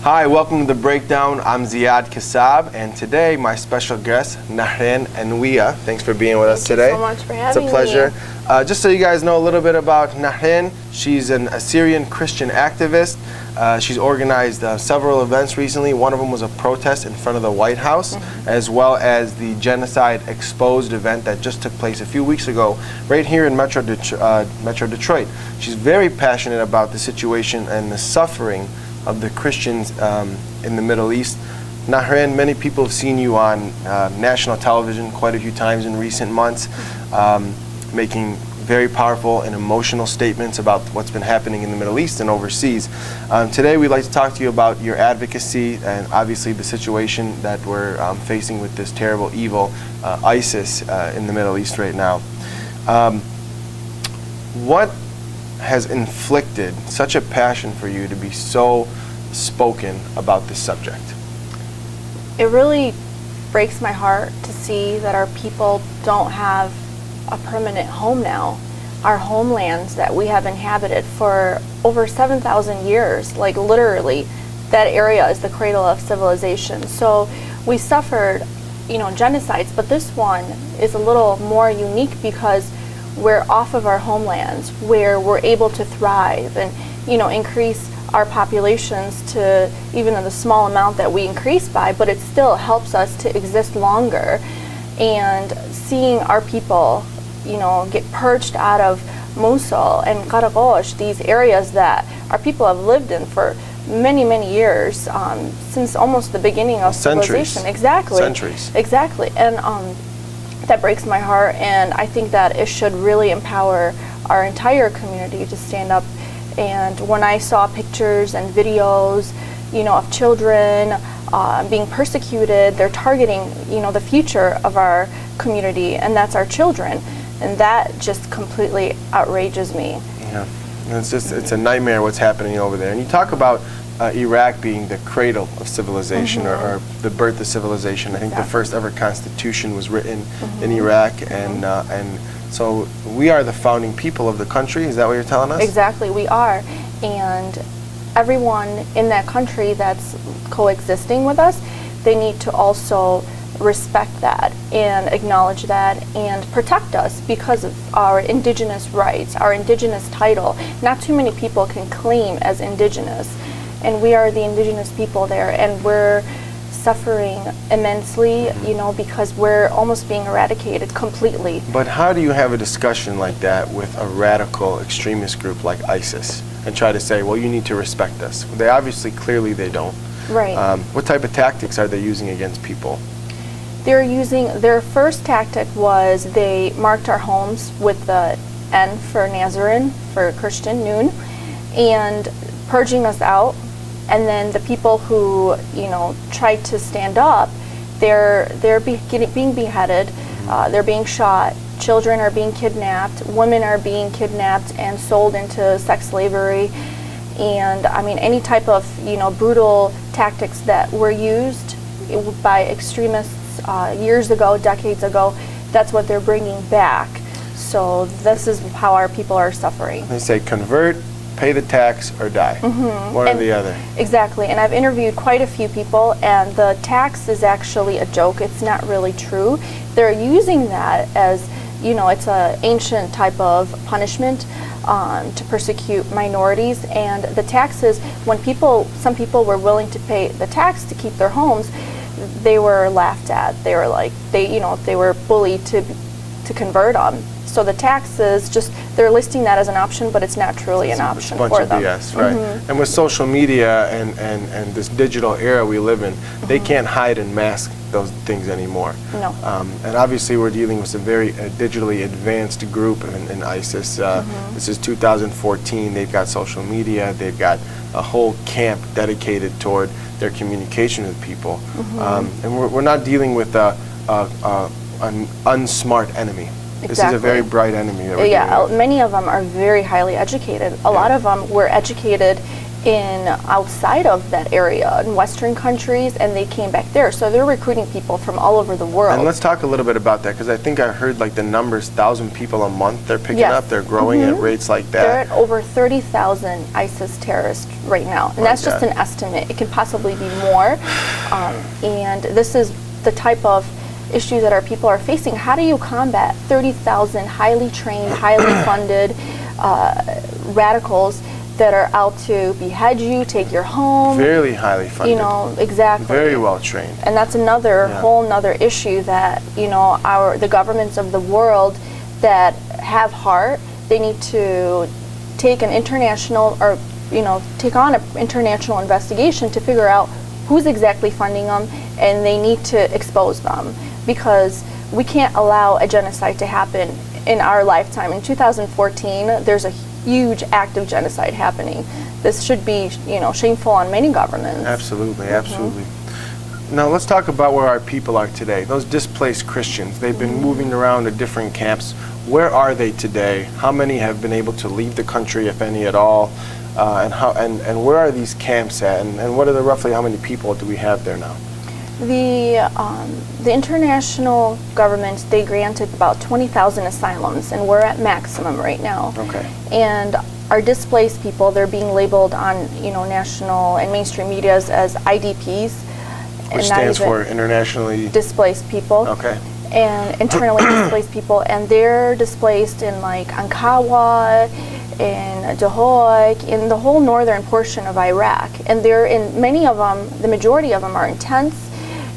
Hi, welcome to The Breakdown. I'm Ziad Kassab, and today my special guest, Nahren P1. Thanks for being with us today. Thank you so much for having me. It's a pleasure. Just so you guys know a little bit about Nahren, she's an Assyrian Christian activist. She's organized several events recently. One of them was a protest in front of the White House, as well as the Genocide Exposed event that just took place a few weeks ago right here in Metro Detroit. She's very passionate about the situation and the suffering of the Christians in the Middle East. Nahren, many people have seen you on national television quite a few times in recent months, making very powerful and emotional statements about what's been happening in the Middle East and overseas. Today we'd like to talk to you about your advocacy and obviously the situation that we're facing with this terrible evil, ISIS, in the Middle East right now. What has inflicted such a passion for you to be so spoken about this subject? It really breaks my heart to see that our people don't have a permanent home now. Our homelands that we have inhabited for over 7,000 years, like literally, that area is the cradle of civilization. So we suffered, genocides, but this one is a little more unique because we're off of our homelands where we're able to thrive and increase our populations to even the small amount that we increase by, but it still helps us to exist longer. And seeing our people get purged out of Mosul and Qaraqosh, these areas that our people have lived in for many, many years, since almost the beginning of civilization. Exactly. Centuries. Exactly. And that breaks my heart, and I think that it should really empower our entire community to stand up. And when I saw pictures and videos, of children being persecuted, they're targeting, the future of our community, and that's our children. And that just completely outrages me. Yeah, it's a nightmare what's happening over there. And you talk about Iraq being the cradle of civilization, or the birth of civilization. I think the first ever constitution was written in Iraq, and so we are the founding people of the country. Is that what you're telling us? Exactly, we are. And everyone in that country that's coexisting with us, they need to also respect that and acknowledge that and protect us because of our indigenous rights, our indigenous title. Not too many people can claim as indigenous, and we are the indigenous people there, and we're suffering immensely, because we're almost being eradicated completely. But how do you have a discussion like that with a radical extremist group like ISIS and try to say, well, you need to respect us? They obviously, clearly they don't. Right. What type of tactics are they using against people? Their first tactic was they marked our homes with the N for Nazarene, for Christian, Noon, and purging us out. And then the people who, tried to stand up, they're being beheaded, they're being shot, children are being kidnapped, women are being kidnapped and sold into sex slavery. And any type of, brutal tactics that were used by extremists years ago, decades ago, that's what they're bringing back. So this is how our people are suffering. They say convert, pay the tax, or die. One or the other. Exactly. And I've interviewed quite a few people, and the tax is actually a joke. It's not really true. They're using that as, it's an ancient type of punishment to persecute minorities. And the taxes, when some people were willing to pay the tax to keep their homes, they were laughed at. They were like, they were bullied to convert them. So the taxes, they're listing that as an option, but it's not truly an option for them. It's a bunch of BS, right? And with social media and this digital era we live in, they can't hide and mask those things anymore. No. And obviously we're dealing with a very digitally advanced group in ISIS. This is 2014. They've got social media. They've got a whole camp dedicated toward their communication with people. And we're not dealing with an unsmart enemy. Exactly. This is a very bright enemy that we're dealing with. Many of them are very highly educated. A lot of them were educated in outside of that area in Western countries, and they came back there. So they're recruiting people from all over the world. And let's talk a little bit about that, because I think I heard like the numbers, 1,000 people a month they're picking Yes. up. They're growing at rates like that. They're at over 30,000 ISIS terrorists right now, and that's just an estimate. It can possibly be more. And this is the type of issue that our people are facing. How do you combat 30,000 highly trained, highly funded radicals that are out to behead you, take your home? Very highly funded. You know, exactly. Very well trained. And that's another whole nother issue that, you know, the governments of the world that have heart, they need to take an international, or, you know, take on an international investigation to figure out who's exactly funding them, and they need to expose them, because we can't allow a genocide to happen in our lifetime. In 2014, there's a huge act of genocide happening. This should be, you know, shameful on many governments. Absolutely, absolutely. Now let's talk about where our people are today. Those displaced Christians, they've been moving around to different camps. Where are they today? How many have been able to leave the country, if any at all? And where are these camps at? And what are roughly how many people do we have there now? The international governments, they granted about 20,000 asylums, and we're at maximum right now. Okay. And our displaced people, they're being labeled on, you know, national and mainstream medias as IDPs. Which stands for internationally displaced people. Okay. And internally displaced people, and they're displaced in like Ankawa, in Dahok, in the whole northern portion of Iraq. And they're in, many of them, the majority of them are in tents,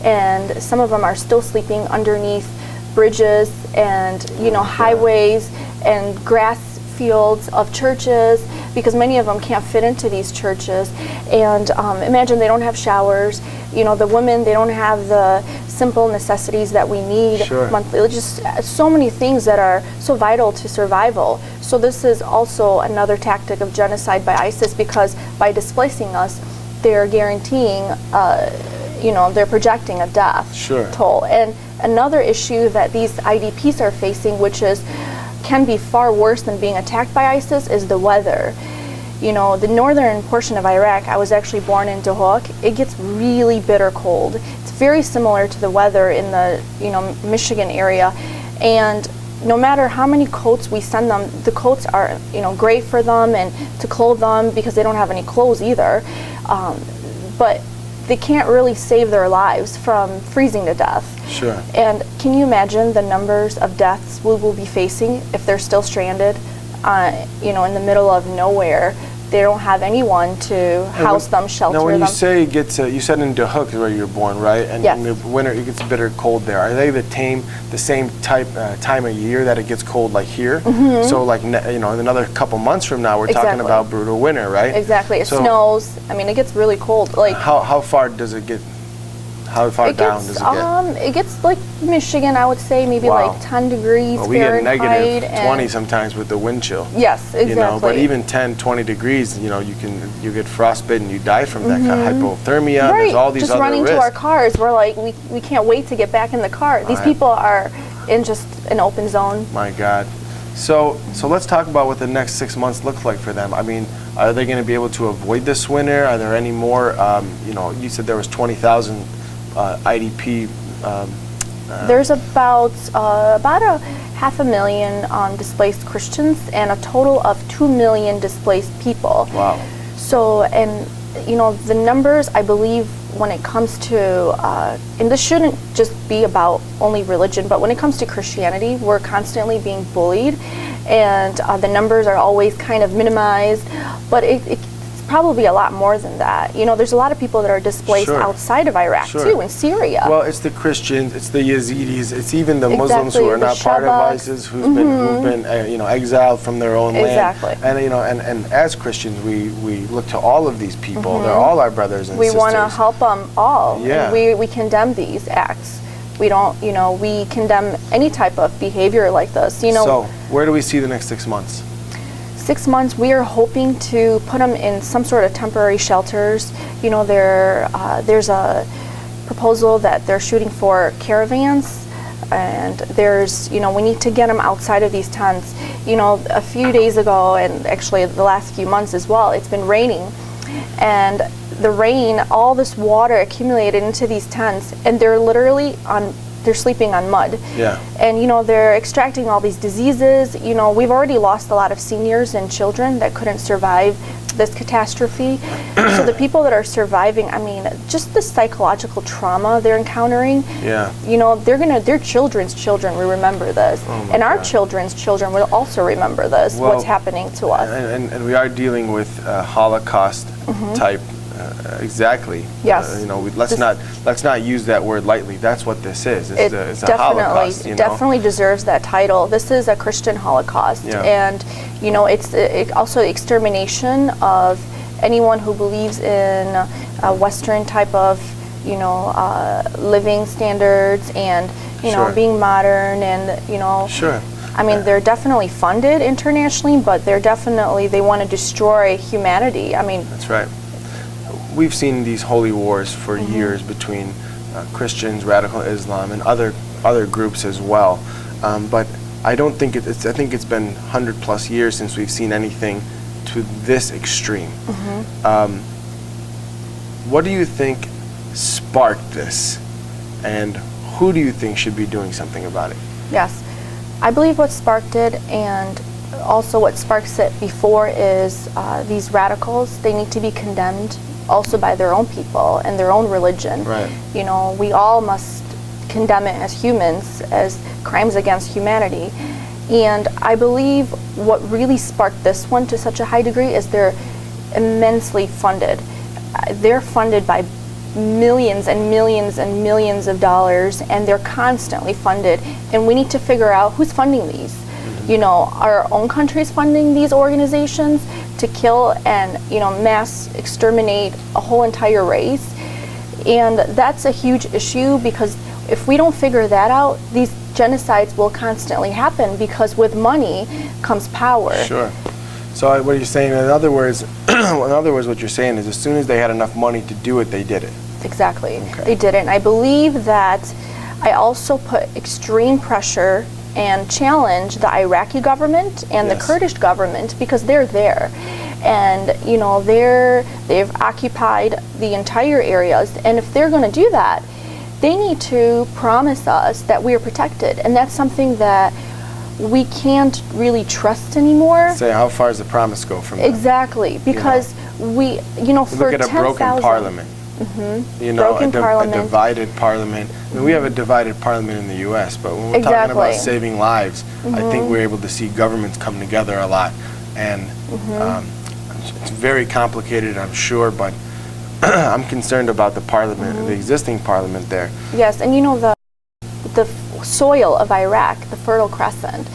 and some of them are still sleeping underneath bridges and, you know, highways and grass fields of churches, because many of them can't fit into these churches. And imagine they don't have showers. You know, the women, they don't have the simple necessities that we need monthly. Just so many things that are so vital to survival. So this is also another tactic of genocide by ISIS, because by displacing us, they're guaranteeing, you know, they're projecting a death toll. And another issue that these IDPs are facing, which can be far worse than being attacked by ISIS, is the weather. You know, the northern portion of Iraq, I was actually born in Dahok, it gets really bitter cold. It's very similar to the weather in the, you know, Michigan area. And no matter how many coats we send them, the coats are, you know, great for them and to clothe them, because they don't have any clothes either. But they can't really save their lives from freezing to death. Sure. And can you imagine the numbers of deaths we will be facing if they're still stranded, you know, in the middle of nowhere? They don't have anyone to house them, shelter them. Now, when you say it gets, you said in Dahok is where you were born, right? And yes. in the winter it gets bitter cold there. Are they the same time of year that it gets cold like here? Mm-hmm. So like, you know, in another couple months from now, we're talking about brutal winter, right? Exactly. It snows. I mean, it gets really cold. Like how far does it get? How far down does it get? It gets like Michigan, I would say, maybe like 10 degrees we Fahrenheit. Get negative 20 sometimes with the wind chill. Yes, exactly. You know, but even 10, 20 degrees, you know, you get frostbitten, you die from that kind of hypothermia. Right. There's all these just other running risks. to our cars, we're like, we can't wait to get back in the car. These people are in just an open zone. My God. So let's talk about what the next 6 months look like for them. I mean, are they going to be able to avoid this winter? Are there any more, you know, you said there was 20,000 IDP. There's about a 500,000 displaced Christians and a total of 2 million displaced people. Wow. So, and you know, the numbers, I believe, when it comes to, and this shouldn't just be about only religion, but when it comes to Christianity, we're constantly being bullied, and the numbers are always kind of minimized, but it's probably a lot more than that. You know, there's a lot of people that are displaced outside of Iraq too, in Syria. Well, it's the Christians, it's the Yazidis, it's even the Muslims who are not part of ISIS, who've been you know, exiled from their own land. And you know, and as Christians, we look to all of these people. They're all our brothers and sisters. We want to help them all. Yeah. And we condemn these acts. We don't, you know, we condemn any type of behavior like this. You know. So where do we see the next 6 months? 6 months, we are hoping to put them in some sort of temporary shelters. You know, there's a proposal that they're shooting for caravans, and there's, you know, we need to get them outside of these tents. You know, a few days ago, and actually the last few months as well, it's been raining, And the rain, all this water accumulated into these tents, and they're literally they're sleeping on mud. Yeah. And they're extracting all these diseases. We've already lost a lot of seniors and children that couldn't survive this catastrophe. So the people that are surviving, just the psychological trauma they're encountering. Yeah. Their children's children will remember this, Oh and our God. children's children will also remember this. Well, what's happening to us? And we are dealing with Holocaust type. Exactly. Yes. Let's not use that word lightly. That's what this is. It's a Holocaust. Definitely deserves that title. This is a Christian Holocaust, Yeah. and it's also extermination of anyone who believes in a Western type of living standards and Sure. being modern and Sure. They're definitely funded internationally, but they want to destroy humanity. That's right. We've seen these holy wars for years between Christians, radical Islam, and other groups as well. But I don't think I think it's been 100+ years since we've seen anything to this extreme. What do you think sparked this, and who do you think should be doing something about it? Yes, I believe what sparked it, and also what sparks it before, is these radicals. They need to be condemned also by their own people and their own religion. Right. We all must condemn it as humans, as crimes against humanity. And I believe what really sparked this one to such a high degree is they're immensely funded. They're funded by millions and millions and millions of dollars, and they're constantly funded. And we need to figure out who's funding these. Our own country's funding these organizations to kill and mass exterminate a whole entire race. And that's a huge issue, because if we don't figure that out, these genocides will constantly happen, because with money comes power. Sure. So what you're saying, in other words, what you're saying is, as soon as they had enough money to do it, they did it. Exactly. Okay. They did it. And I believe that I also put extreme pressure and challenge the Iraqi government and the Yes. Kurdish government, because they're there. And they've occupied the entire areas, and if they're going to do that, they need to promise us that we are protected, and that's something that we can't really trust anymore. Say, how far does the promise go from that? Exactly, because we for Look at a 10,000 broken parliament. Broken a parliament. divided parliament. We have a divided parliament in the U.S., but when we're talking about Exactly. saving lives, I think we're able to see governments come together a lot, and it's very complicated, I'm sure, but I'm concerned about the parliament, the existing parliament there. Yes, and the soil of Iraq, the Fertile Crescent.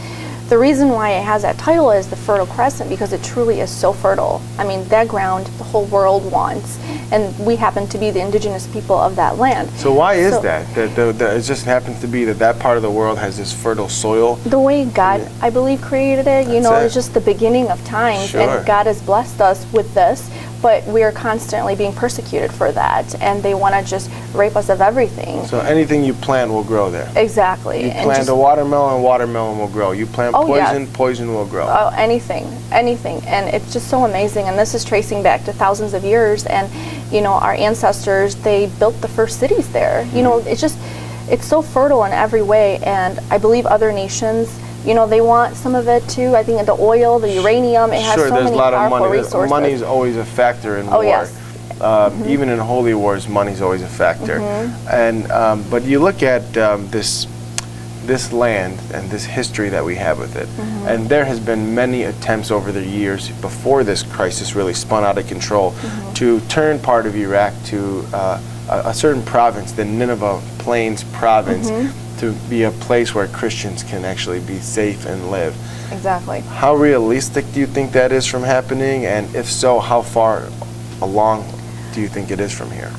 The reason why it has that title is the Fertile Crescent, because it truly is so fertile. That ground the whole world wants, and we happen to be the indigenous people of that land. So why is that? That it just happens to be that part of the world has this fertile soil? The way God, I believe, created it, That's it's just the beginning of times, Sure. and God has blessed us with this, but we are constantly being persecuted for that, and they want to just rape us of everything. So anything you plant will grow there. Exactly. You And plant just- a watermelon, watermelon will grow. You plant Oh, yes. poison will grow. Oh, anything. And it's just so amazing. And this is tracing back to thousands of years. And, our ancestors, they built the first cities there. It's so fertile in every way. And I believe other nations, they want some of it too. I think the oil, the uranium, it has Sure, so there's many a lot of powerful money. resources. Money's always a factor in war. yes. Even in holy wars, money's always a factor. And but you look at this land and this history that we have with it, and there has been many attempts over the years before this crisis really spun out of control to turn part of Iraq to a certain province, the Nineveh Plains province, to be a place where Christians can actually be safe and live. Exactly. How realistic do you think that is from happening? And if so, how far along do you think it is from here?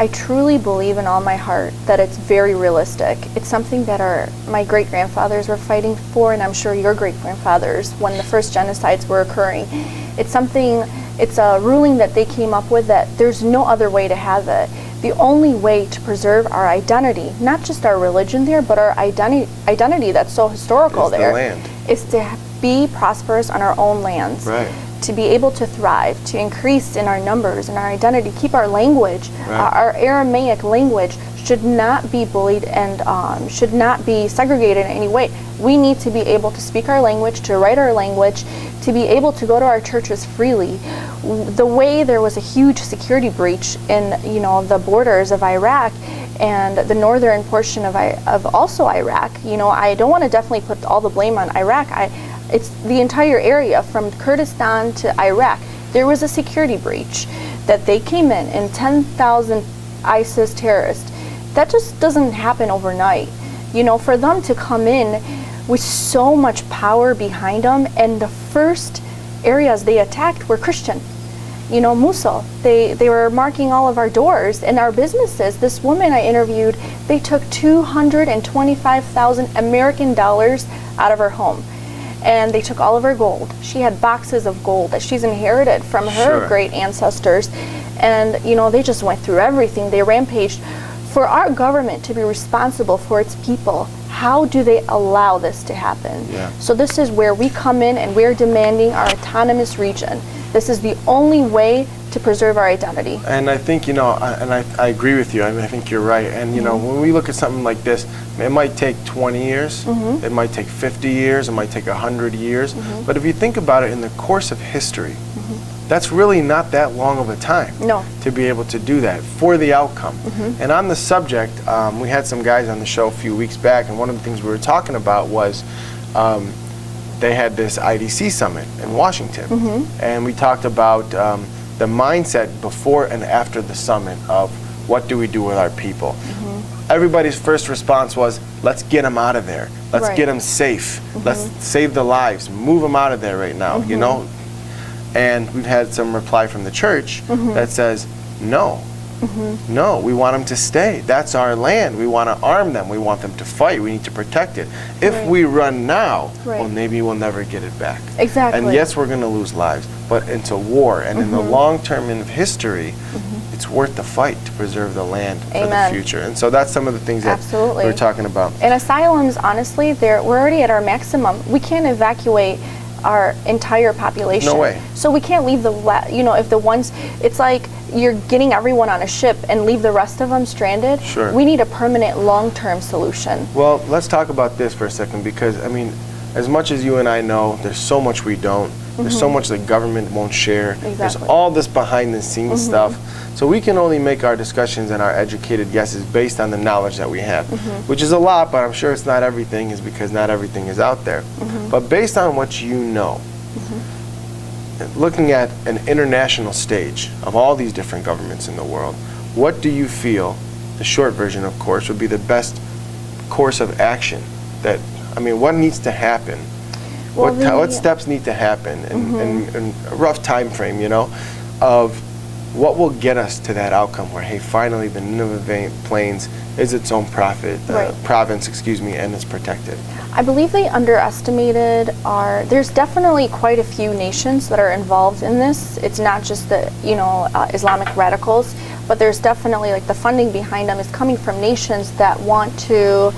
I truly believe in all my heart that it's very realistic. It's something that my great-grandfathers were fighting for, and I'm sure your great-grandfathers, when the first genocides were occurring. It's a ruling that they came up with, that there's no other way to have it. The only way to preserve our identity, not just our religion there, but our identity that's so historical Is the there, land. is to be prosperous on our own lands. Right. to be able to thrive, to increase in our numbers and our identity, keep our language, our Aramaic language should not be bullied and should not be segregated in any way. We need to be able to speak our language, to write our language, to be able to go to our churches freely. The way there was a huge security breach in the borders of Iraq and the northern portion of also Iraq, I don't want to definitely put all the blame on Iraq. It's the entire area from Kurdistan to Iraq. There was a security breach that they came in and 10,000 ISIS terrorists. That just doesn't happen overnight. For them to come in with so much power behind them, and the first areas they attacked were Christian. Mosul, they were marking all of our doors and our businesses. This woman I interviewed, they took $225,000 American dollars out of her home. And they took all of her gold. She had boxes of gold that she's inherited from her great ancestors. And, they just went through everything. They rampaged. For our government to be responsible for its people, how do they allow this to happen? Yeah. So this is where we come in and we're demanding our autonomous region. This is the only way to preserve our identity. And I think, I agree with you. I think you're right. And, when we look at something like this, it might take 20 years, it might take 50 years, it might take 100 years. But if you think about it in the course of history, that's really not that long of a time to be able to do that for the outcome. And on the subject, we had some guys on the show a few weeks back, and one of the things we were talking about was they had this IDC summit in Washington. And we talked about the mindset before and after the summit of what do we do with our people. Everybody's first response was, let's get them out of there. Let's get them safe. Let's save the lives. Move them out of there right now, And we've had some reply from the church that says, no. No, we want them to stay. That's our land. We want to arm them. We want them to fight. We need to protect it. If we run now, well, maybe we'll never get it back. Exactly. And yes, we're going to lose lives, but into war and in the long term in history, it's worth the fight to preserve the land for the future. And so that's some of the things that we're talking about. And asylums, honestly, we're already at our maximum. We can't evacuate our entire population. No way. So we can't leave if the ones, it's like you're getting everyone on a ship and leave the rest of them stranded. Sure. We need a permanent long-term solution. Well, let's talk about this for a second, because as much as you and I know, there's so much we don't. There's so much the government won't share. There's all this behind the scenes stuff. So we can only make our discussions and our educated guesses based on the knowledge that we have, which is a lot, but I'm sure it's not everything, is because not everything is out there. But based on what you know, looking at an international stage of all these different governments in the world, what do you feel, the short version of course, would be the best course of action what needs to happen? Well, what steps need to happen in a rough time frame, of what will get us to that outcome where, hey, finally the Nineveh Plains is its own province, and it's protected? I believe they underestimated there's definitely quite a few nations that are involved in this. It's not just the, Islamic radicals, but there's definitely the funding behind them is coming from nations that want to,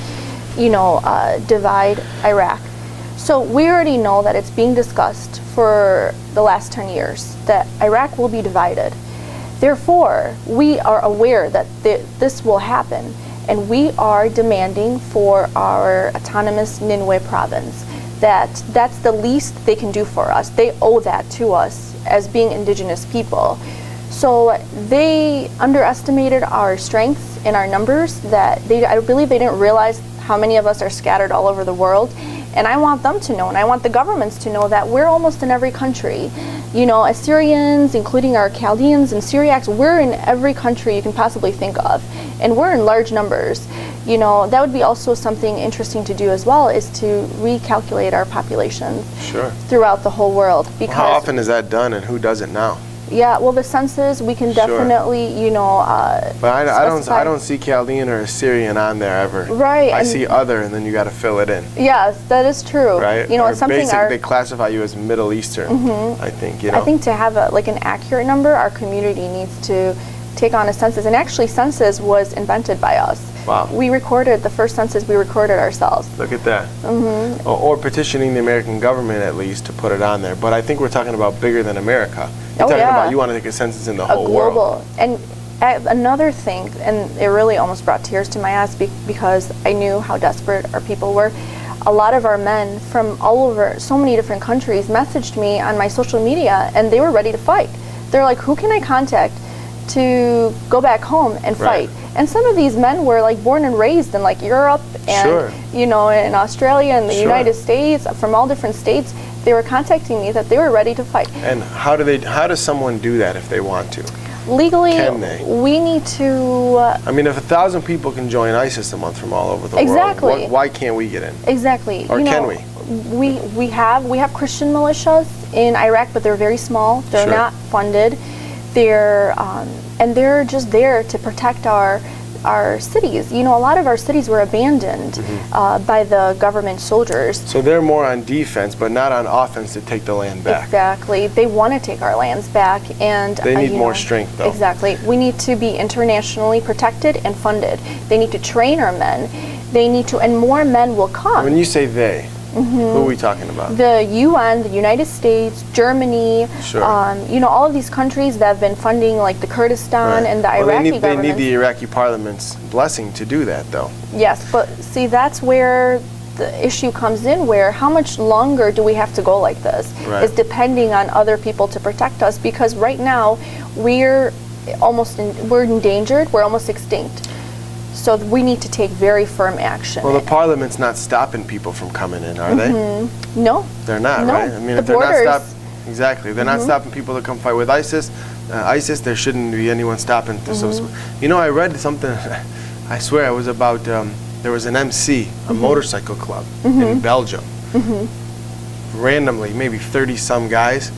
divide Iraq. So we already know that it's being discussed for the last 10 years that Iraq will be divided. Therefore, we are aware that this will happen, and we are demanding for our autonomous Nineveh province. That's the least they can do for us. They owe that to us as being indigenous people. So they underestimated our strength and our numbers. I believe they didn't realize how many of us are scattered all over the world. And I want them to know, and I want the governments to know that we're almost in every country. Assyrians, including our Chaldeans and Syriacs, we're in every country you can possibly think of. And we're in large numbers. That would be also something interesting to do as well, is to recalculate our population throughout the whole world. Because how often is that done, and who does it now? Yeah, well, the census, we can definitely, But I don't see Chaldean or Assyrian on there ever. Right. I see other, and then you got to fill it in. Yes, that is true. Right. It's something they classify you as Middle Eastern. I think. I think to have an accurate number, our community needs to take on a census. And actually, census was invented by us. Wow. The first census we recorded ourselves. Look at that. Or petitioning the American government at least to put it on there. But I think we're talking about bigger than America. You're talking about you want to take a census in the whole global world. And another thing, and it really almost brought tears to my eyes because I knew how desperate our people were. A lot of our men from all over so many different countries messaged me on my social media, and they were ready to fight. They're like, who can I contact to go back home and fight? Right. And some of these men were like born and raised in like Europe and you know, in Australia and the United States, from all different states. They were contacting me that they were ready to fight. And how does someone do that if they want to? Legally, can they? We need to. I mean, if 1,000 people can join ISIS a month from all over the world, why can't we get in? Exactly. Or can we? We have Christian militias in Iraq, but they're very small. They're not funded. They're and they're just there to protect our cities. You know, a lot of our cities were abandoned by the government soldiers. So they're more on defense, but not on offense to take the land back. Exactly. They want to take our lands back, and they need more strength, though. Exactly. We need to be internationally protected and funded. They need to train our men. They need to, and more men will come. When you say they, who are we talking about? The UN, the United States, Germany, you know, all of these countries that have been funding like the Kurdistan and the Iraqi government. They need the Iraqi parliament's blessing to do that, though. Yes, but see, that's where the issue comes in, where how much longer do we have to go like this? Is depending on other people to protect us, because right now we're endangered, we're almost extinct. So we need to take very firm action. Well, the parliament's not stopping people from coming in, are they? No. They're not, no. right? I mean, if they're not exactly, they're not stopping people to come fight with ISIS. There shouldn't be anyone stopping. You know, I read something, I swear it was about, there was an MC, a motorcycle club in Belgium. Randomly, maybe 30-some guys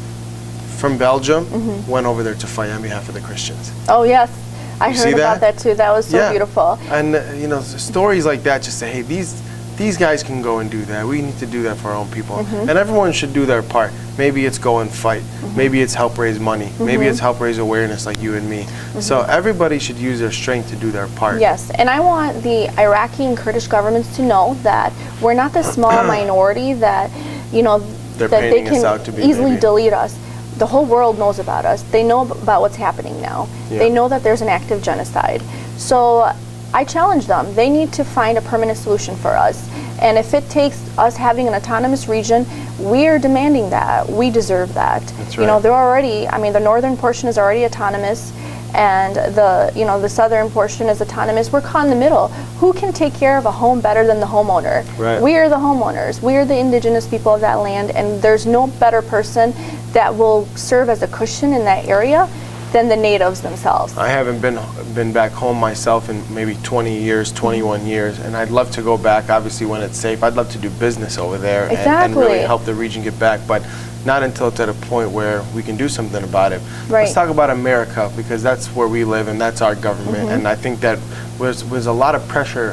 from Belgium went over there to fight on behalf of the Christians. Oh, yes. I heard about that too. That was so beautiful. And you know, stories like that just say, hey, these guys can go and do that. We need to do that for our own people. And everyone should do their part. Maybe it's go and fight. Maybe it's help raise money. Maybe it's help raise awareness, like you and me. So everybody should use their strength to do their part. Yes, and I want the Iraqi and Kurdish governments to know that we're not the small minority that, you know, that they can us out to be, easily delete us. The whole world knows about us. They know about what's happening now. They know that there's an active genocide. So I challenge them. They need to find a permanent solution for us. And if it takes us having an autonomous region, we're demanding that. We deserve that. That's right. You know, they're already, I mean, the northern portion is already autonomous, and the southern portion is autonomous. We're caught in the middle. Who can take care of a home better than the homeowner? We are the homeowners. We are the indigenous people of that land, and there's no better person that will serve as a cushion in that area than the natives themselves. I haven't been back home myself in maybe 20 years, 21 years, and I'd love to go back, obviously, when it's safe. I'd love to do business over there and really help the region get back, but not until it's at a point where we can do something about it. Let's talk about America, because that's where we live and that's our government, and I think that was a lot of pressure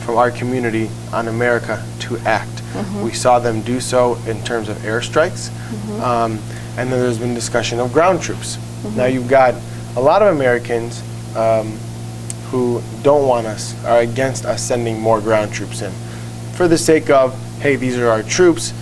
from our community on America to act. We saw them do so in terms of airstrikes, and then there's been discussion of ground troops. Now you've got a lot of Americans who don't want us, are against us sending more ground troops in. For the sake of, hey, these are our troops,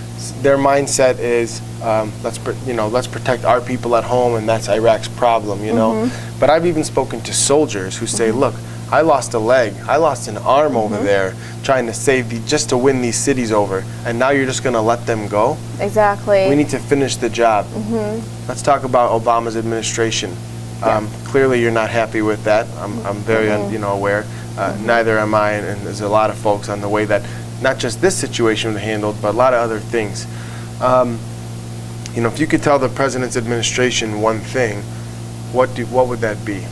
their mindset is, let's protect our people at home, and that's Iraq's problem, you know. But I've even spoken to soldiers who say, look, I lost a leg, I lost an arm over there trying to just to win these cities over, and now you're just going to let them go? Exactly. We need to finish the job. Let's talk about Obama's administration. Clearly you're not happy with that. I'm very aware. Neither am I, and there's a lot of folks on the way that not just this situation was handled, but a lot of other things. If you could tell the president's administration one thing, what would that be?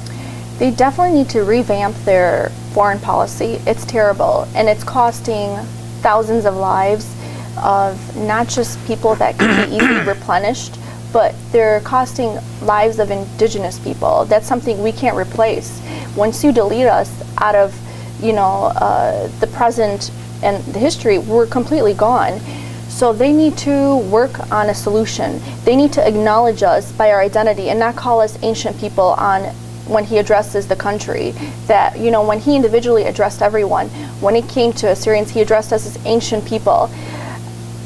They definitely need to revamp their foreign policy. It's terrible, and it's costing thousands of lives of not just people that can be easily replenished, but they're costing lives of indigenous people. That's something we can't replace. Once you delete us out of, the present and the history, we're completely gone. So they need to work on a solution. They need to acknowledge us by our identity and not call us ancient people on when he addresses the country, that, you know, when he individually addressed everyone, when it came to Assyrians, he addressed us as ancient people.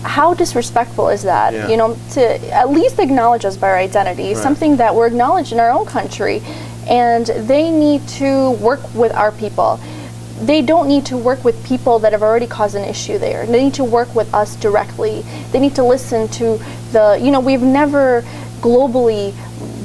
How disrespectful is that? Yeah. You know, to at least acknowledge us by our identity, something that we're acknowledged in our own country, and they need to work with our people. They don't need to work with people that have already caused an issue there. They need to work with us directly. They need to listen to the, you know, we've never globally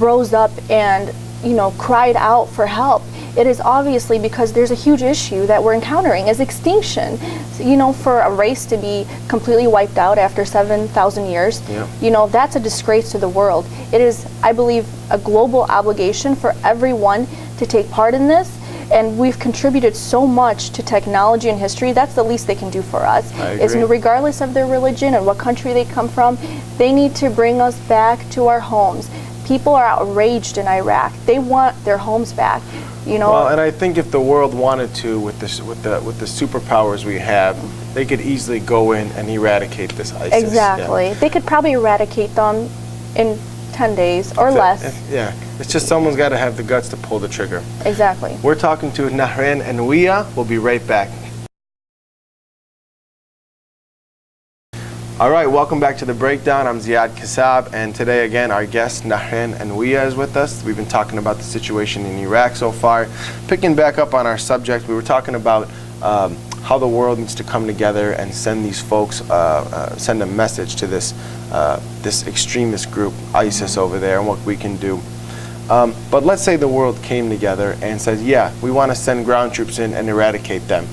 rose up and, you know, cried out for help. It is obviously because there's a huge issue that we're encountering is extinction. You know, for a race to be completely wiped out after 7,000 years, you know, that's a disgrace to the world. It is, I believe, a global obligation for everyone to take part in this. And we've contributed so much to technology and history. That's the least they can do for us. Is regardless of their religion and what country they come from, they need to bring us back to our homes. People are outraged in Iraq. They want their homes back. You know. Well, and I think if the world wanted to, with the superpowers we have, they could easily go in and eradicate this ISIS. Exactly. They could probably eradicate them in 10 days or less. It's just someone's got to have the guts to pull the trigger. Exactly. We're talking to Nahren and We'll be right back. All right, welcome back to The Breakdown. I'm Ziad Kassab, and today again our guest Nahren and is with us. We've been talking about the situation in Iraq so far. Picking back up on our subject, we were talking about how the world needs to come together and send these folks, send a message to this extremist group, ISIS over there, and what we can do. But let's say the world came together and said, yeah, we want to send ground troops in and eradicate them.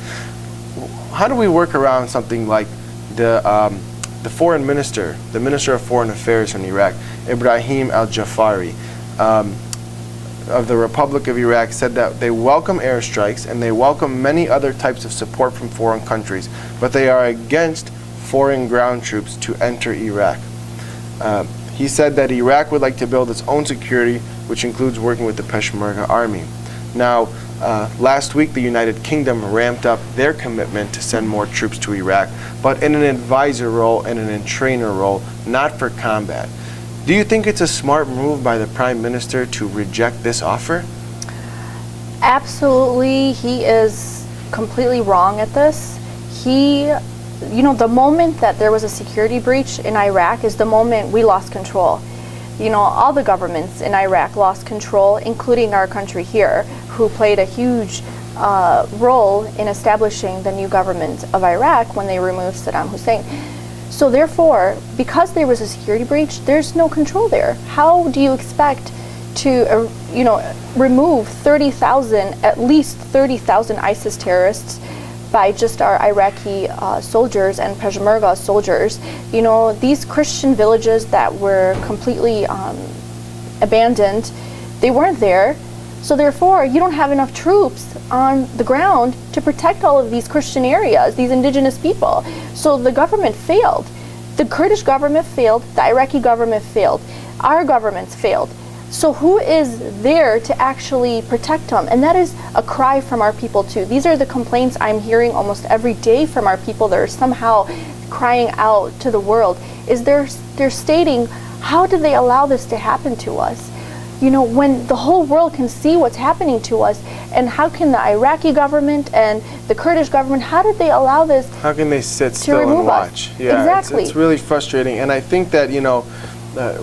How do we work around something like the foreign minister, the Minister of Foreign Affairs in Iraq, Ibrahim al-Jafari, of the Republic of Iraq, said that they welcome airstrikes and they welcome many other types of support from foreign countries, but they are against foreign ground troops to enter Iraq. He said that Iraq would like to build its own security, which includes working with the Peshmerga army. Now, last week the United Kingdom ramped up their commitment to send more troops to Iraq, but in an advisor role and in a trainer role, not for combat. Do you think it's a smart move by the Prime Minister to reject this offer? Absolutely, he is completely wrong at this. You know, the moment that there was a security breach in Iraq is the moment we lost control. You know, all the governments in Iraq lost control, including our country here, who played a huge role in establishing the new government of Iraq when they removed Saddam Hussein. So therefore, because there was a security breach, there's no control there. How do you expect to, you know, remove 30,000, at least 30,000 ISIS terrorists by just our Iraqi soldiers and Peshmerga soldiers? You know, these Christian villages that were completely abandoned, they weren't there. So therefore, you don't have enough troops on the ground to protect all of these Christian areas, these indigenous people. So the government failed. The Kurdish government failed, the Iraqi government failed, our governments failed. So who is there to actually protect them? And that is a cry from our people too. These are the complaints I'm hearing almost every day from our people that are somehow crying out to the world. Is they're stating, how did they allow this to happen to us? You know, when the whole world can see what's happening to us, and how can the Iraqi government and the Kurdish government, how did they allow this? How can they sit still and watch? Yeah, exactly. It's really frustrating, and I think that, you know,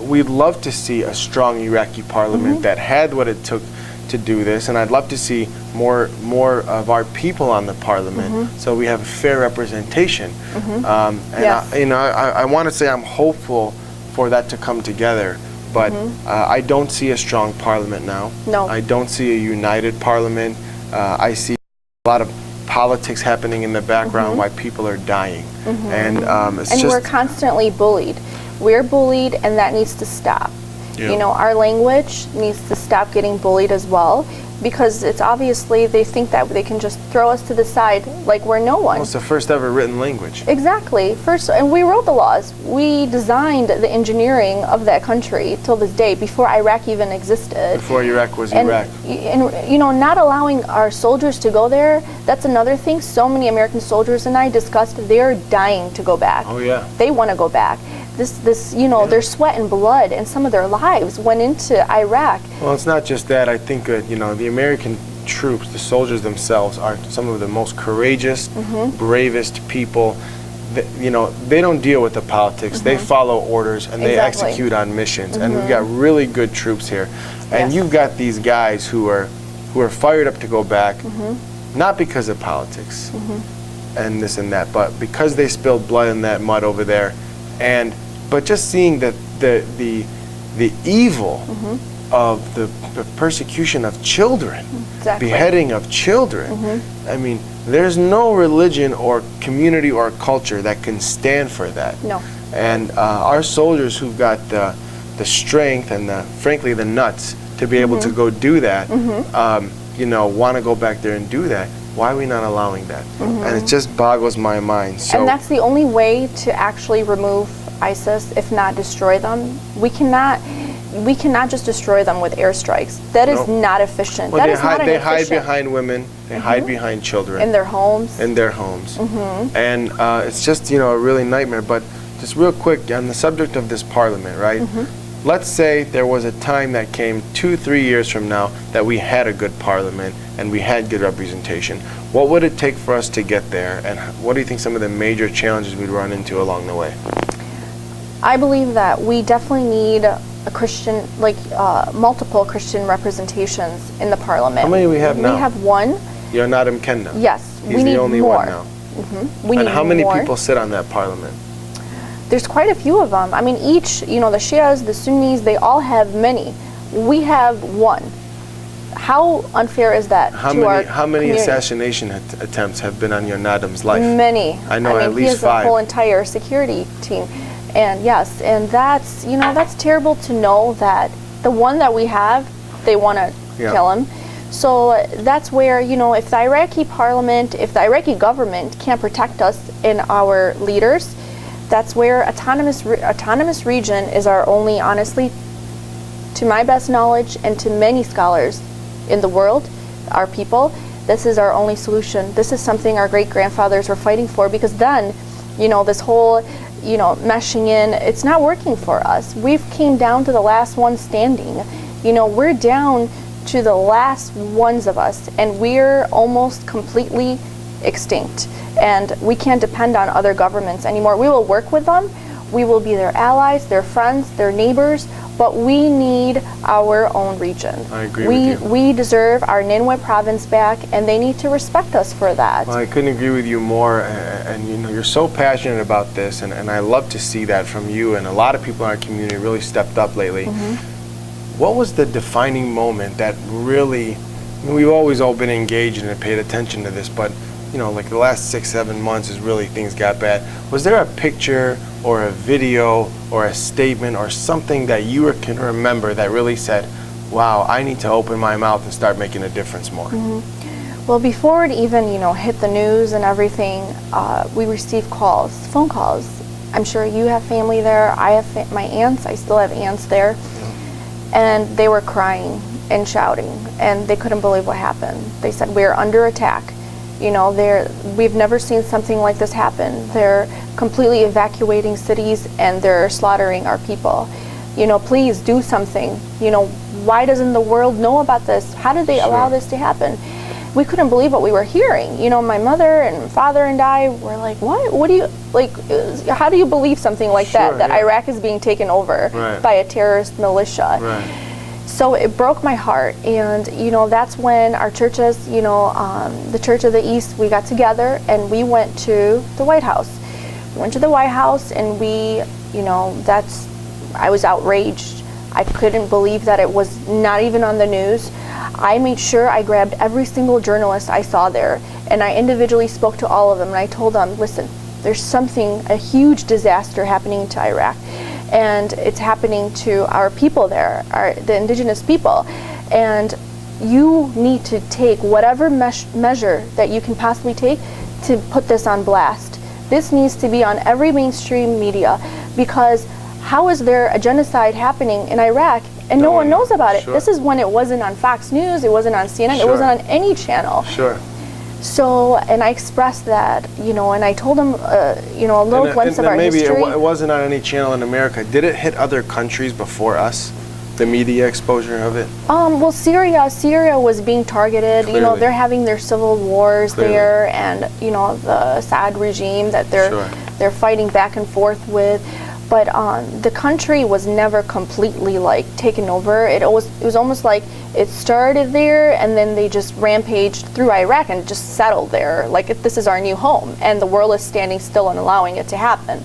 we'd love to see a strong Iraqi parliament that had what it took to do this, and I'd love to see more of our people on the parliament, so we have fair representation. I want to say I'm hopeful for that to come together. But I don't see a strong parliament now. No. I don't see a united parliament. I see a lot of politics happening in the background while people are dying. And we're constantly bullied. We're bullied, and that needs to stop. You know, our language needs to stop getting bullied as well, because it's obviously they think that they can just throw us to the side like we're no one. Well, it's the first ever written language. Exactly. And we wrote the laws. We designed the engineering of that country till this day, before Iraq even existed. Before Iraq was Iraq. And you know, not allowing our soldiers to go there, that's another thing. So many American soldiers and I discussed, they're dying to go back. Oh yeah. They want to go back. this you know, their sweat and blood and some of their lives went into Iraq. Well, it's not just that. I think you know, the American troops, the soldiers themselves, are some of the most courageous, bravest people. You know, they don't deal with the politics. They follow orders and they execute on missions. And we've got really good troops here. And you've got these guys who are fired up to go back, not because of politics and this and that, but because they spilled blood in that mud over there. But just seeing the evil of the persecution of children, beheading of children. I mean, there's no religion or community or culture that can stand for that. No. And our soldiers who've got the strength and frankly the nuts to be able to go do that, you know, want to go back there and do that. Why are we not allowing that? And it just boggles my mind. So, and that's the only way to actually remove ISIS, if not destroy them. We cannot just destroy them with airstrikes. That is not efficient. Well, that is not they efficient. hide behind women. They hide behind children. In their homes. In their homes. And it's just, you know, a really nightmare. But just real quick, on the subject of this parliament, right? Let's say there was a time that came 2-3 years from now that we had a good parliament and we had good representation. What would it take for us to get there? And what do you think some of the major challenges we'd run into along the way? I believe that we definitely need a Christian, like multiple Christian representations in the parliament. How many do we have now? We have one. You're Nahren P1. Yes, He's we need the only more. one now. We and need how many more. people sit on that parliament? There's quite a few of them. I mean, each, you know, the Shias, the Sunnis, they all have many. We have one. How unfair is that How to many, our how many community? assassination attempts have been on your Nadam's life? Many. I know at he least has 5. a whole entire security team. And yes, and that's, you know, that's terrible to know that the one that we have, they want to kill him. So that's where, you know, if the Iraqi parliament, if the Iraqi government can't protect us and our leaders, that's where autonomous region is our only, honestly, to my best knowledge and to many scholars in the world, our people, this is our only solution. This is something our great-grandfathers were fighting for, because then, you know, this whole, you know, meshing in, it's not working for us. We've came down to the last one standing. You know, we're down to the last ones of us, and we're almost completely extinct. And we can't depend on other governments anymore. We will work with them. We will be their allies, their friends, their neighbors, but we need our own region. I agree with you. We deserve our Nineveh province back, and they need to respect us for that. Well, I couldn't agree with you more, and you know, you're so passionate about this, and I love to see that from you, and a lot of people in our community really stepped up lately. What was the defining moment that really, I mean, we've always all been engaged and paid attention to this, but you know, like the last 6-7 months is really things got bad. Was there a picture or a video or a statement or something that you can remember that really said, wow, I need to open my mouth and start making a difference more? Well, before it even, you know, hit the news and everything, we received calls, phone calls. I'm sure you have family there. I have my aunts. I still have aunts there. And they were crying and shouting, and they couldn't believe what happened. They said, we're under attack. You know, we've never seen something like this happen. They're completely evacuating cities and they're slaughtering our people. You know, please do something. You know, why doesn't the world know about this? How did they allow this to happen? We couldn't believe what we were hearing. You know, my mother and father and I were like, what? What do you, like, how do you believe something like that Iraq is being taken over by a terrorist militia? So it broke my heart, and you know, that's when our churches, you know, the Church of the East, we got together and we went to the White House. We went to the White House, and we, you know, I was outraged. I couldn't believe that it was not even on the news. I made sure I grabbed every single journalist I saw there, and I individually spoke to all of them, and I told them, listen, there's a huge disaster happening to Iraq. And it's happening to our people there, the indigenous people. And you need to take whatever measure that you can possibly take to put this on blast. This needs to be on every mainstream media, because how is there a genocide happening in Iraq and no one knows about it? This is when it wasn't on Fox News, it wasn't on CNN, it wasn't on any channel. So, and I expressed that, and I told them, a little glimpse of our maybe history. It wasn't on any channel in America. Did it hit other countries before us? The media exposure of it? Well, Syria was being targeted. Clearly. They're having their civil wars Clearly. there, and the Assad regime that they're fighting back and forth with. But the country was never completely taken over. It was almost like it started there, and then they just rampaged through Iraq and just settled there. This is our new home, and the world is standing still and allowing it to happen,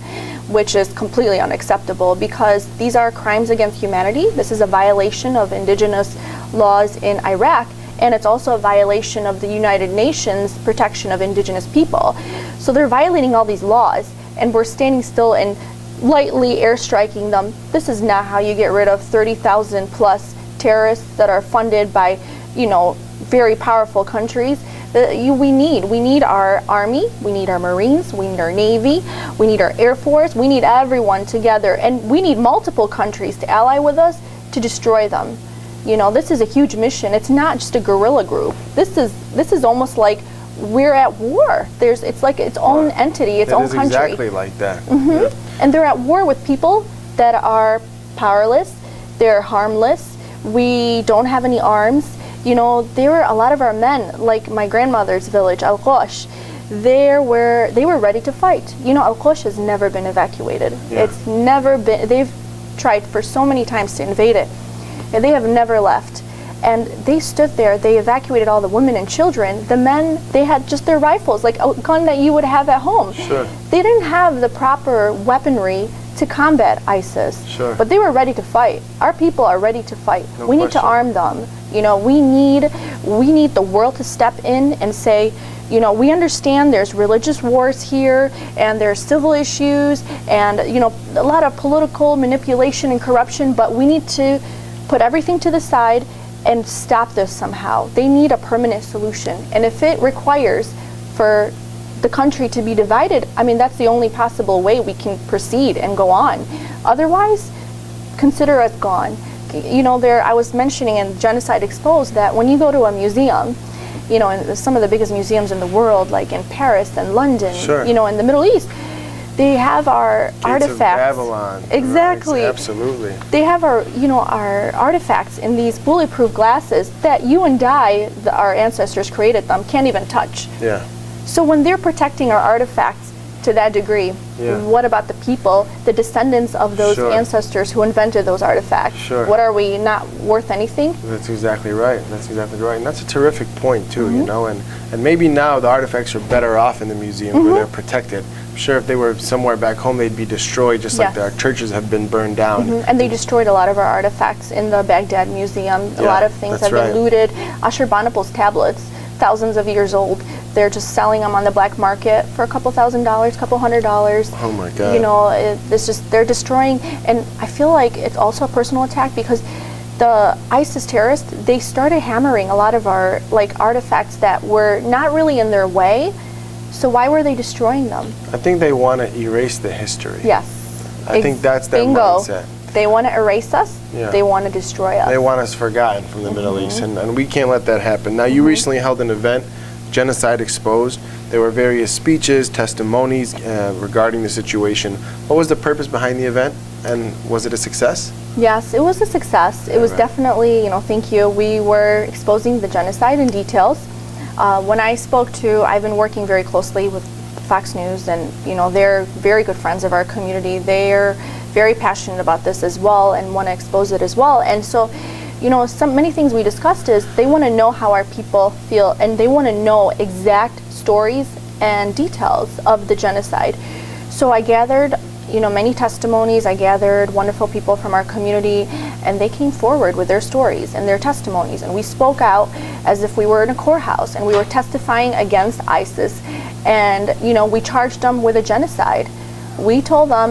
which is completely unacceptable because these are crimes against humanity. This is a violation of indigenous laws in Iraq, and it's also a violation of the United Nations protection of indigenous people. So they're violating all these laws, and we're standing still and lightly airstriking them. This is not how you get rid of 30,000 plus terrorists that are funded by, very powerful countries. We need our army, we need our Marines, we need our Navy, we need our Air Force, we need everyone together, and we need multiple countries to ally with us to destroy them. This is a huge mission. It's not just a guerrilla group. This is almost like we're at war. It's like its own entity, its own country. Exactly like that. Yeah. And they're at war with people that are powerless, they're harmless, we don't have any arms. There were a lot of our men, like my grandmother's village, Al-Qosh, they were ready to fight. Al-Qosh has never been evacuated. Yeah. It's never been, they've tried for so many times to invade it, and they have never left. And they stood there, they evacuated all the women and children. The men, they had just their rifles, like a gun that you would have at home. Sure. They didn't have the proper weaponry to combat ISIS. Sure. But they were ready to fight. Our people are ready to fight. No we need to question. arm them. We need the world to step in and say, we understand there's religious wars here, and there's civil issues, and a lot of political manipulation and corruption, but we need to put everything to the side and stop this somehow. They need a permanent solution. And if it requires for the country to be divided, that's the only possible way we can proceed and go on. Otherwise, consider us gone. I was mentioning in Genocide Exposed that when you go to a museum, and some of the biggest museums in the world, like in Paris and London, Sure. In the Middle East, they have our Gates artifacts. of Babylon. Exactly. Right, absolutely. They have our artifacts in these bulletproof glasses that you and I, our ancestors created them, can't even touch. Yeah. So when they're protecting our artifacts to that degree, Yeah. what about the people, the descendants of those Sure. ancestors who invented those artifacts? Sure. What, are we not worth anything? That's exactly right. And that's a terrific point too, Mm-hmm. and maybe now the artifacts are better off in the museum Mm-hmm. where they're protected. I'm sure if they were somewhere back home, they'd be destroyed, just like Yes. our churches have been burned down. Mm-hmm. And they destroyed a lot of our artifacts in the Baghdad Museum. A Yeah, lot of things that's have been right. looted. Ashurbanipal's tablets, thousands of years old, they're just selling them on the black market for a couple $1,000s, couple $100s. Oh my God. They're destroying, and I feel like it's also a personal attack because the ISIS terrorists, they started hammering a lot of our artifacts that were not really in their way. So why were they destroying them? I think they want to erase the history. Yes. I think that's their Bingo. mindset. They want to erase us. Yeah. They want to destroy us. They want us forgotten from the Middle East, and we can't let that happen. Now, you recently held an event, Genocide Exposed. There were various speeches, testimonies regarding the situation. What was the purpose behind the event, and was it a success? Yes, it was a success. It was Right. definitely, thank you. We were exposing the genocide in details. When I spoke to, I've been working very closely with Fox News, and they're very good friends of our community. They're very passionate about this as well and want to expose it as well. And so, many things we discussed is they want to know how our people feel, and they want to know exact stories and details of the genocide. So I gathered many testimonies. I gathered wonderful people from our community, and they came forward with their stories and their testimonies, and we spoke out as if we were in a courthouse and we were testifying against ISIS, and we charged them with a genocide. We told them,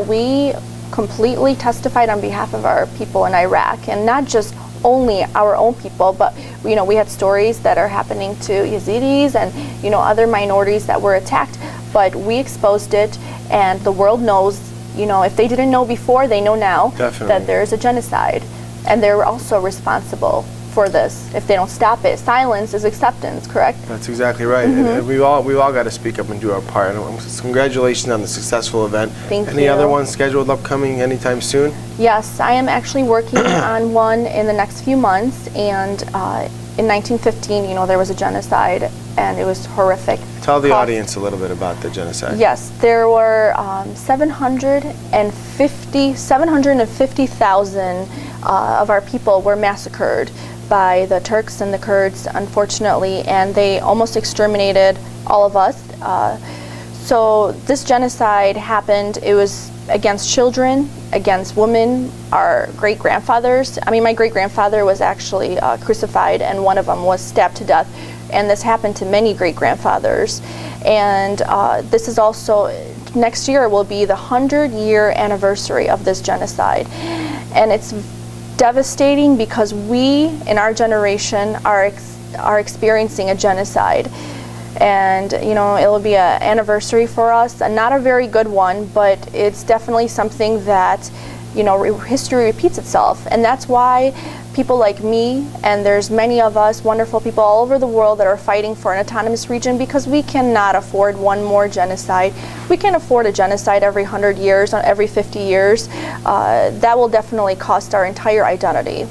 we completely testified on behalf of our people in Iraq, and not just only our own people, but we had stories that are happening to Yazidis and other minorities that were attacked, but we exposed it, and the world knows, if they didn't know before, they know now. Definitely. That there is a genocide, and they're also responsible. for this if they don't stop it. Silence is acceptance, correct? That's exactly right. And we've all got to speak up and do our part. And congratulations on the successful event. Thank you. Any other ones scheduled upcoming anytime soon? Yes, I am actually working on one in the next few months. And in 1915, you know, there was a genocide, and it was horrific. Tell the audience a little bit about the genocide. Yes, there were 750,000 of our people were massacred by the Turks and the Kurds, unfortunately, and they almost exterminated all of us. So this genocide happened. It was against children, against women, our great-grandfathers. I mean, my great-grandfather was actually crucified, and one of them was stabbed to death. And this happened to many great-grandfathers. And this is also, next year will be the 100-year anniversary of this genocide. And it's devastating because we, in our generation, are experiencing a genocide. And, you know, it will be an anniversary for us, and not a very good one, but it's definitely something that, you know, history repeats itself. And that's why people like me, and there's many of us, wonderful people all over the world that are fighting for an autonomous region, because we cannot afford one more genocide. We can't afford a genocide every 100 years, or every 50 years. That will definitely cost our entire identity.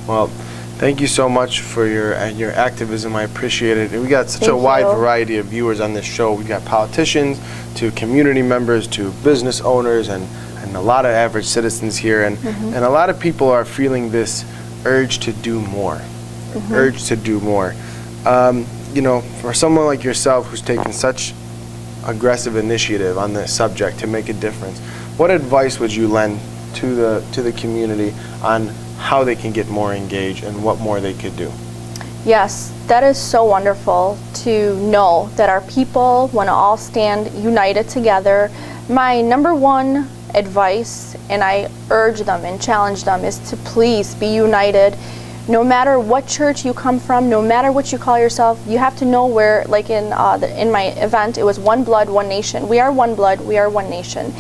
Well, thank you so much for your activism. I appreciate it. We got such a wide variety of viewers on this show. We got politicians to community members to business owners and a lot of average citizens here, and a lot of people are feeling this urge to do more. Urge to do more. You know, for someone like yourself who's taken such aggressive initiative on this subject to make a difference, what advice would you lend to the community on how they can get more engaged and what more they could do? Yes, that is so wonderful to know that our people want to all stand united together. My number one advice, and I urge them and challenge them, is to please be united. No matter what church you come from, no matter what you call yourself, you have to know where, like in my event, it was one blood, one nation. We are one blood, we are one nation.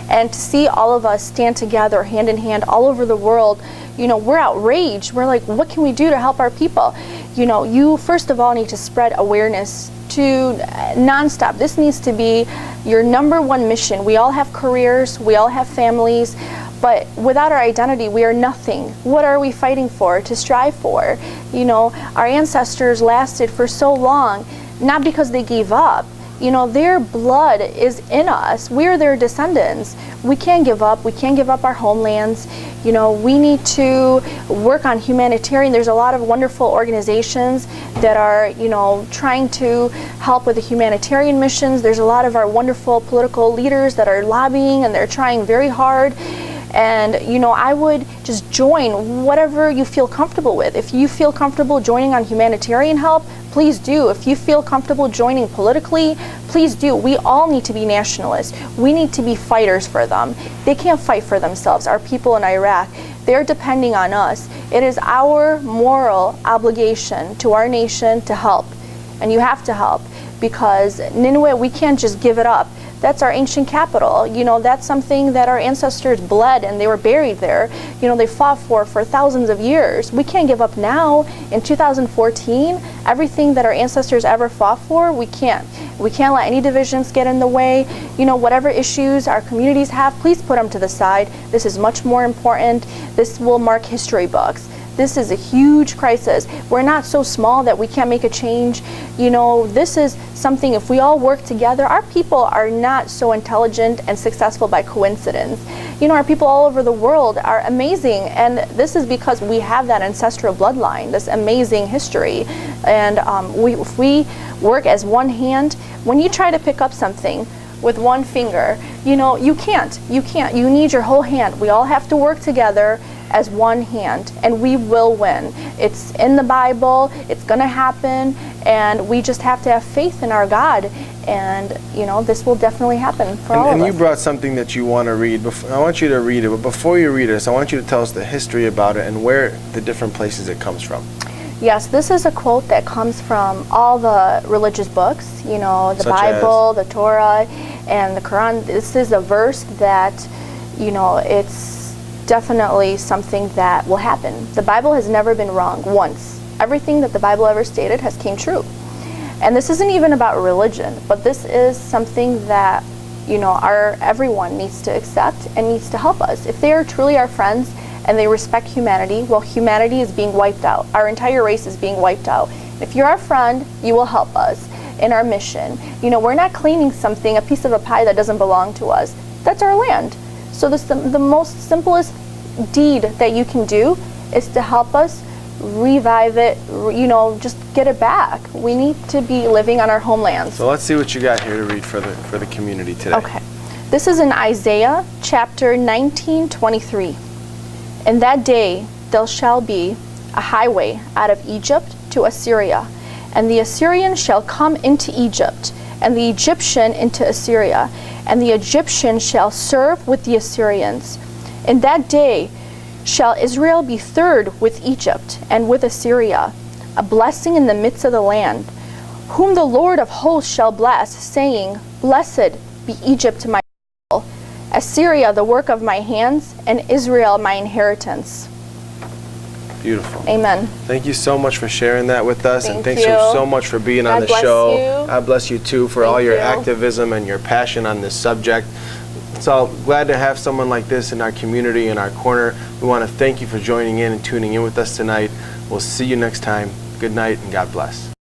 And to see all of us stand together, hand in hand, all over the world, you know, we're outraged. We're like, what can we do to help our people? You know, you first of all need to spread awareness to nonstop. This needs to be your number one mission. We all have careers, we all have families, but without our identity, we are nothing. What are we fighting for, to strive for? You know, our ancestors lasted for so long, not because they gave up. You know, their blood is in us. We are their descendants. We can't give up. We can't give up our homelands. You know, we need to work on humanitarian. There's a lot of wonderful organizations that are, you know, trying to help with the humanitarian missions. There's a lot of our wonderful political leaders that are lobbying, and they're trying very hard. And, you know, I would just join whatever you feel comfortable with. If you feel comfortable joining on humanitarian help, please do. If you feel comfortable joining politically, please do. We all need to be nationalists. We need to be fighters for them. They can't fight for themselves. Our people in Iraq, they're depending on us. It is our moral obligation to our nation to help. And you have to help, because Nineveh, we can't just give it up. That's our ancient capital. You know, that's something that our ancestors bled, and they were buried there. You know, they fought for thousands of years. We can't give up now in 2014. Everything that our ancestors ever fought for, we can't. We can't let any divisions get in the way. You know, whatever issues our communities have, please put them to the side. This is much more important. This will mark history books. This is a huge crisis. We're not so small that we can't make a change. You know, this is something, if we all work together, our people are not so intelligent and successful by coincidence. You know, our people all over the world are amazing, and this is because we have that ancestral bloodline, this amazing history. And if we work as one hand, when you try to pick up something with one finger, you know, you can't. You need your whole hand. We all have to work together as one hand, and we will win. It's in the Bible, it's gonna happen, and we just have to have faith in our God, and you know, this will definitely happen for all of us. And you brought something that you want to read. I want you to read it, but before you read it, I want you to tell us the history about it and where the different places it comes from. Yes, this is a quote that comes from all the religious books, you know, the Bible, the Torah, and the Quran. This is a verse that, you know, it's definitely something that will happen. The Bible has never been wrong once. Everything that the Bible ever stated has came true. And this isn't even about religion, but this is something that, everyone needs to accept and needs to help us. If they are truly our friends and they respect humanity, well, humanity is being wiped out. Our entire race is being wiped out. If you're our friend, you will help us in our mission. We're not claiming something, a piece of a pie that doesn't belong to us. That's our land. So the most simplest deed that you can do is to help us revive it, just get it back. We need to be living on our homelands. So let's see what you got here to read for the community today. Okay. This is in Isaiah chapter 19:23. In that day there shall be a highway out of Egypt to Assyria, and the Assyrian shall come into Egypt, and the Egyptian into Assyria, and the Egyptian shall serve with the Assyrians. In that day shall Israel be third with Egypt and with Assyria, a blessing in the midst of the land, whom the Lord of hosts shall bless, saying, Blessed be Egypt my people, Assyria the work of my hands, and Israel my inheritance. Beautiful. Amen. Thank you so much for sharing that with us, and thanks you. so much for being on the bless show. you. God bless you too for all your activism and your passion on this subject. So glad to have someone like this in our community, in our corner. We want to thank you for joining in and tuning in with us tonight. We'll see you next time. Good night and God bless.